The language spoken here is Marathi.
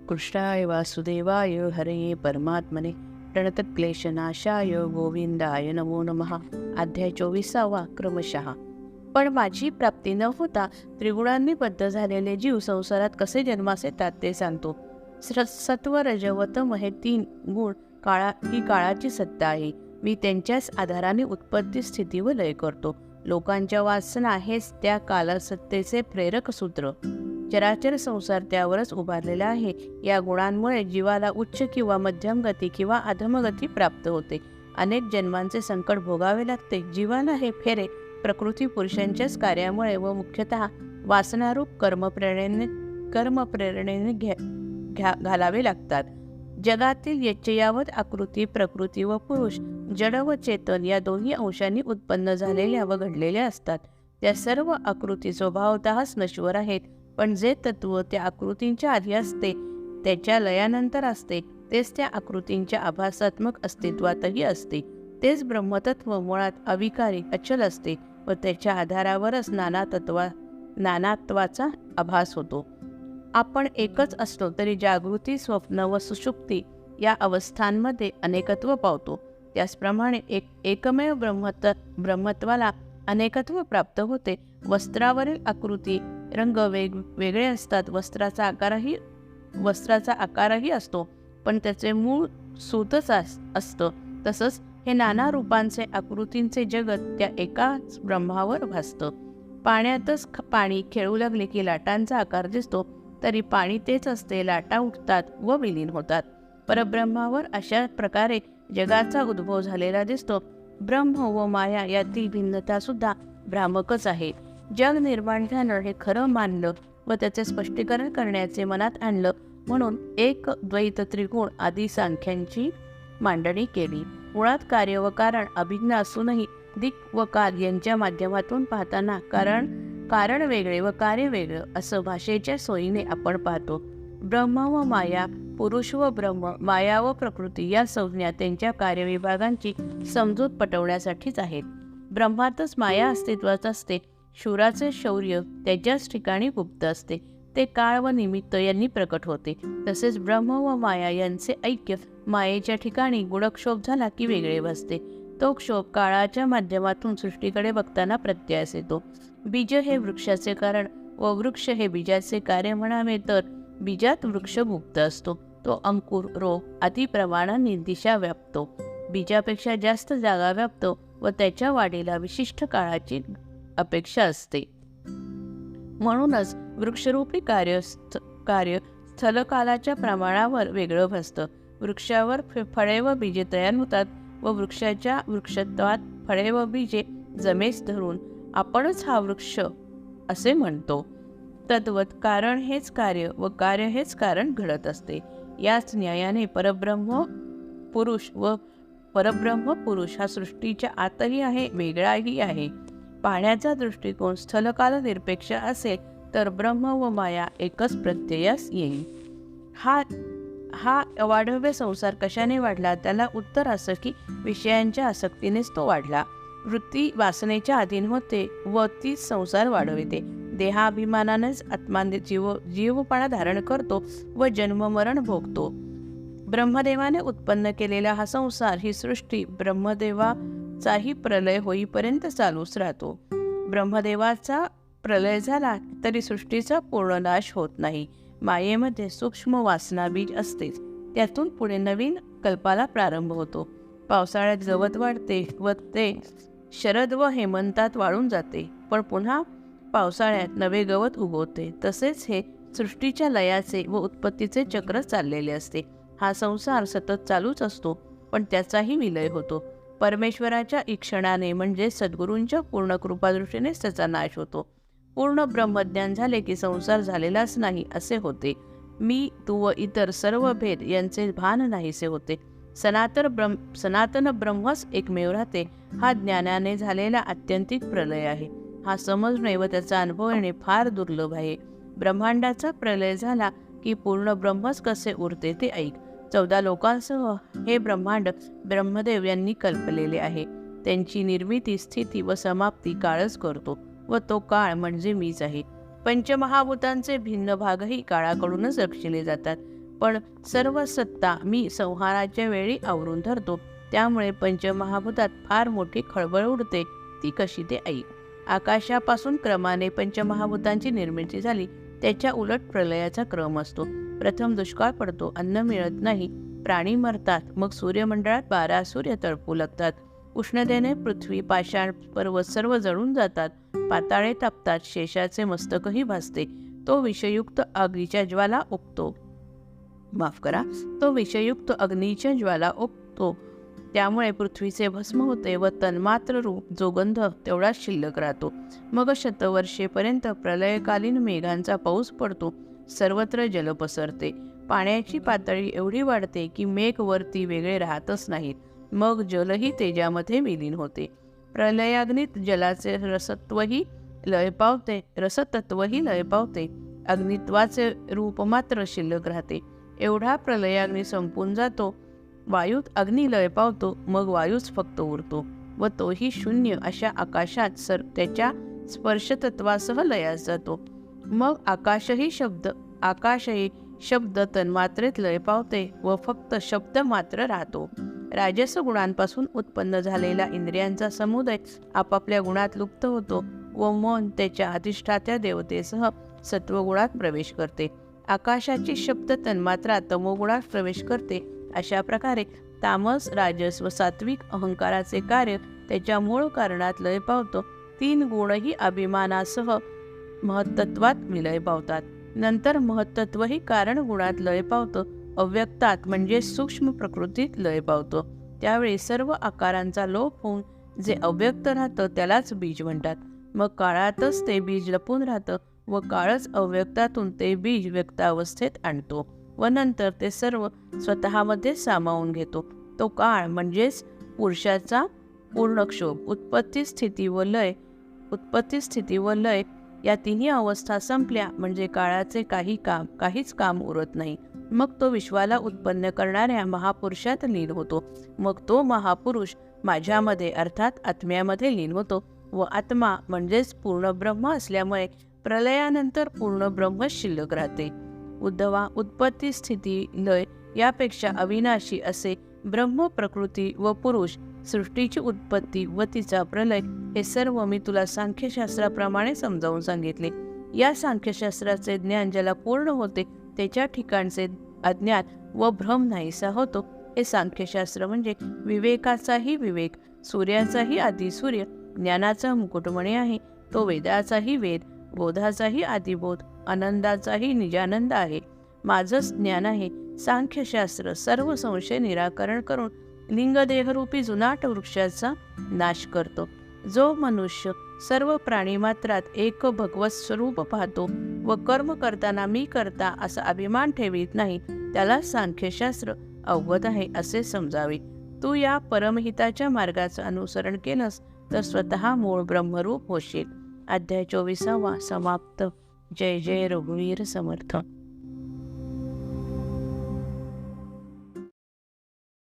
कृष्णाय वासुदेवाय हरये परमात्मने प्रणतक्लेशनाशाय गोविंदाय नमो नमः. अध्याय 24 क्रमशः. पण माझी प्राप्ती न होता त्रिगुणांनी बद्ध झालेले जीव संसारात कसे जन्मास येतात ते सांगतो. सत्व रज व तम हे 3 गुण ही काळाची सत्ता आहे. मी त्यांच्याच आधाराने उत्पत्ती स्थिती व लय करतो. लोकांच्या वासना हेच त्या कालसत्तेचे प्रेरक सूत्र. चराचर संसार त्यावरच उभारलेला आहे. या गुणांमुळे जीवाला उच्च किंवा मध्यम गती किंवा अधमगती प्राप्त होते. अनेक जन्मांचे संकट भोगावे लागते. जीवाला हे फेरे प्रकृती पुरुषांच्याच कार्यामुळे व मुख्यतः वासनारूप कर्मप्रेरणेने घालावे लागतात. जगातील यच्चयावत आकृती, प्रकृती व पुरुष, जड व चेतन या दोन्ही अंशांनी उत्पन्न झालेल्या व घडलेल्या असतात. त्या सर्व आकृती स्वभावतःच नश्वर आहेत. पण जे तत्व त्या आकृतींच्या आधी असते, त्याच्या लयानंतर असते, तेच त्या आकृतींच्या आभासात्मक अस्तित्वातही असते. तेच ब्रह्मतत्व मुळात अविकारी अचल असते व त्याच्या आधारावरच नानात्वाचा आभास होतो. आपण एकच असलो तरी जागृती, स्वप्न व सुषुप्ती या अवस्थांमध्ये अनेकत्व पावतो. त्याचप्रमाणे एकमेव ब्रह्मत्वाला अनेकत्व प्राप्त होते. वस्त्रावरील आकृती, रंग वेगळे असतात. वस्त्राचा आकारही असतो, पण त्याचे मूळ सूतच असतं. तसंच हे नाना रूपांचे आकृतींचे जगत त्या एकाच ब्रह्मावर भासतं. पाण्यातच पाणी खेळू लागले की लाटांचा आकार दिसतो, तरी पाणी तेच असते. लाटा उठतात व विलीन होतात. परब्रह्मावर अशा प्रकारे जगाचा उद्भव झालेला दिसतो. ब्रह्म व माया यातील भिन्नता सुद्धा भ्रामकच आहे. जग निर्माण झालं हे खरं मानलं व त्याचे स्पष्टीकरण करण्याचे मनात आणलं म्हणून एक द्वैत त्रिगुण आदी सांख्यांची मांडणी केली. मुळात कार्य व कारण अभिन्न असूनही दिक् व काल यांच्या माध्यमातून पाहताना कारण वेगळे व कार्य वेगळं असं भाषेच्या सोयीने आपण पाहतो. ब्रह्म व माया, पुरुष व ब्रह्म, माया व प्रकृती या संज्ञा त्यांच्या कार्यविभागांची समजूत पटवण्यासाठीच आहेत. ब्रह्मातच माया अस्तित्वात असते. शूराचे शौर्य त्याच्याच ठिकाणी गुप्त असते. ते काळ व निमित्त यांनी प्रकट होते. तसेच ब्रह्म व माया यांचे ऐक्य मायेच्या ठिकाणी गुणक्षोभ झाला की वेगळे भासते. तो क्षोभ काळाच्या माध्यमातून सृष्टीकडे बघताना प्रत्ययास येतो. बीज हे वृक्षाचे कारण व वृक्ष हे बीजाचे कार्य म्हणावे तर बीजात वृक्ष गुप्त असतो. तो अंकुर, रोप आदी प्रमाणाने दिशा व्यापतो. बीजापेक्षा जास्त जागा व्यापतो व त्याच्या वाढीला विशिष्ट काळाची अपेक्षा असते. म्हणूनच वृक्षरूपी कार्य स्थलकालाच्या प्रमाणावर वेगळं भासतं. वृक्षावर फळे व बीजे तयार होतात व वृक्षाच्या वृक्षत्वात फळे व बीजे जमेस धरून आपणच हा वृक्ष असे म्हणतो. तद्वत कारण हेच कार्य व कार्य हेच कारण घडत असते. याच न्यायाने परब्रह्म पुरुष हा सृष्टीच्या आतही आहे, वेगळाही आहे. पाहण्याचा दृष्टिकोन स्थलकाल निरपेक्ष असेल तर ब्रह्म व माया एकच प्रत्ययास येईल. हा अवाढव्य संसार कशाने वाढला? त्याला उत्तर असं की विषयांच्या आसक्तीनेच तो वाढला. वृत्ती वासनेच्या अधीन होते व तीच संसार वाढविते. देहाभिमानानेच आत्मा जीवपणा धारण करतो व जन्ममरण भोगतो. ब्रह्मदेवाने उत्पन्न केलेला हा संसार, ही सृष्टी ब्रह्मदेवाचाही प्रलय होईपर्यंत चालूच राहतो. ब्रह्मदेवाचा प्रलय झाला तरी सृष्टीचा पूर्ण नाश होत नाही. मायेमध्ये सूक्ष्म वासना बीज असतेच. त्यातून पुढे नवीन कल्पाला प्रारंभ होतो. पावसाळ्यात गवत वाढते व ते शरद व हेमंतात वाळून जाते, पण पुन्हा पावसाळ्यात नवे गवत उगवते. तसेच हे सृष्टीच्या लयाचे व उत्पत्तीचे चक्र चाललेले असते. हा संसार सतत चालूच असतो, पण त्याचाही विलय होतो. परमेश्वराच्या ईक्षणाने म्हणजे सद्गुरूंच्या पूर्ण कृपादृष्टीनेच त्याचा नाश होतो. पूर्ण ब्रह्मज्ञान झाले की संसार झालेलाच नाही असे होते. मी, तू व इतर सर्व भेद यांचे भान नाहीसे होते. सनातन ब्रह्मच एकमेव राहते. हा ज्ञानाने झालेला आत्यंतिक प्रलय आहे. हा समजणे व त्याचा अनुभव येणे फार दुर्लभ आहे. ब्रह्मांडाचा प्रलय झाला की पूर्ण ब्रह्मच कसे उरते ते ऐक. 14 लोकांसह हे ब्रह्मांड ब्रह्मदेव यांनी कल्पलेले आहे. त्यांची निर्मिती, स्थिती व समाप्ती काळच करतो व तो काळ म्हणजे मीच आहे. पंचमहाभूतांचे भिन्न भागही काळाकडूनच रक्षिले जातात. पण सर्व सत्ता मी संहाराच्या वेळी आवरून धरतो. त्यामुळे पंचमहाभूतात फार मोठी खळबळ उडते. ती कशी ते ऐक. आकाशापासून क्रमाने पंचमहाभूतांची निर्मिती झाली. त्याच्या उलट प्रलयाचा क्रम असतो. प्रथम दुष्काळ पडतो, अन्न मिळत नाही, प्राणी मरतात. मग सूर्यमंडळात 12 सूर्य तळपू लागतात. उष्णतेने पृथ्वी, पाषाण, पर्वत सर्व जळून जातात. पाताळे तापतात. शेषाचे मस्तकही भासते. तो विषयुक्त अग्नीच्या ज्वाला उगतो. तो विषयुक्त अग्नीच्या ज्वाला उगतो. त्यामुळे पृथ्वीचे भस्म होते व तन्मात्र रूप जो गंध तेवढाच शिल्लक राहतो. मग शतवर्षेपर्यंत प्रलयकालीन मेघांचा पाऊस पडतो. सर्वत्र जल पसरते. पाण्याची पातळी एवढी वाढते की मेघ वरती वेगळे राहतच नाहीत. मग जलही तेजामध्ये विलीन होते. प्रलयाग्नीत जलाचे रसत्वही लय पावते. अग्नित्वाचे रूप मात्र शिल्लक राहते. एवढा प्रलयाग्नी संपून जातो. वायूत अग्नी लय पावतो. मग वायूच फक्त उरतो व तोही शून्य अशा आकाशात त्याच्या स्पर्शतत्वासह लयास जातो. मग आकाशही शब्द तन्मात्रेत लय पावते व फक्त शब्द मात्र राहतो. राजस गुणांपासून उत्पन्न झालेला इंद्रियांचा समुदाय आपापल्या गुणात लुप्त होतो व मन त्याच्या अधिष्ठात्या देवतेसह सत्वगुणात प्रवेश करते. आकाशाची शब्द तन्मात्रा तमोगुणात प्रवेश करते. अशा प्रकारे तामस, राजस व सात्विक अहंकाराचे कार्य त्याच्या मूळ कारणात लय पावतो. 3 गुणही अभिमानासह महत्त्वात विलय पावतात. नंतर महत्त्वही कारण गुणात लय पावतं. अव्यक्तात म्हणजे सूक्ष्म प्रकृतीत लय पावतो. त्यावेळी सर्व आकारांचा लोप होऊन जे अव्यक्त राहतं त्यालाच बीज म्हणतात. मग काळातच ते बीज लपून राहतं व काळच अव्यक्तातून ते बीज व्यक्तावस्थेत आणतो व नंतर ते सर्व स्वतःमध्ये सामावून घेतो. तो काळ म्हणजेच पुरुषाचा पूर्णक्षोभ. उत्पत्ती स्थिती व लय या तिन्ही अवस्था संपल्या म्हणजे काळाचे काहीच काम उरत नाही. मग तो विश्वाला उत्पन्न करणाऱ्या महापुरुषात लीन होतो. मग तो महापुरुष माझ्यामध्ये अर्थात आत्म्यामध्ये लीन होतो व आत्मा म्हणजेच पूर्ण ब्रह्म असल्यामुळे प्रलयानंतर पूर्ण ब्रह्म शिल्लक राहते. उद्धवा, उत्पत्ती स्थिती लय यापेक्षा अविनाशी असे ब्रह्म, प्रकृती व पुरुष, सृष्टीची उत्पत्ती व तिचा प्रलय हे सर्व मी तुला सांख्यशास्त्राप्रमाणे समजावून सांगितले. या सांख्यशास्त्राचे ज्ञान ज्याला पूर्ण होते त्याच्या ठिकाणचे अज्ञान व भ्रम नाहीसा होतो. हे सांख्यशास्त्र म्हणजे विवेकाचाही विवेक, सूर्याचाही आदी सूर्य, ज्ञानाचा मुकुटमणी आहे. तो वेदाचाही वेद, बोधाचाही आदिबोध, आनंदाचाही निजानंद आहे. माझंच ज्ञान आहे. सांख्यशास्त्र सर्व संशय निराकरण करून लिंगदेहरूपी जुनाट वृक्षाचा नाश करतो. जो मनुष्य सर्व प्राणी मात्रात एक भगवत स्वरूप पाहतो व कर्म करताना मी करता असा अभिमान ठेवीत नाही त्याला सांख्यशास्त्र अवगत आहे असे समजावे. तू या परमहिताच्या मार्गाचं अनुसरण केलंस तर स्वतः मूळ ब्रह्मरूप होशील. अध्याय 24 समाप्त. जय जय रघुवीर समर्थ.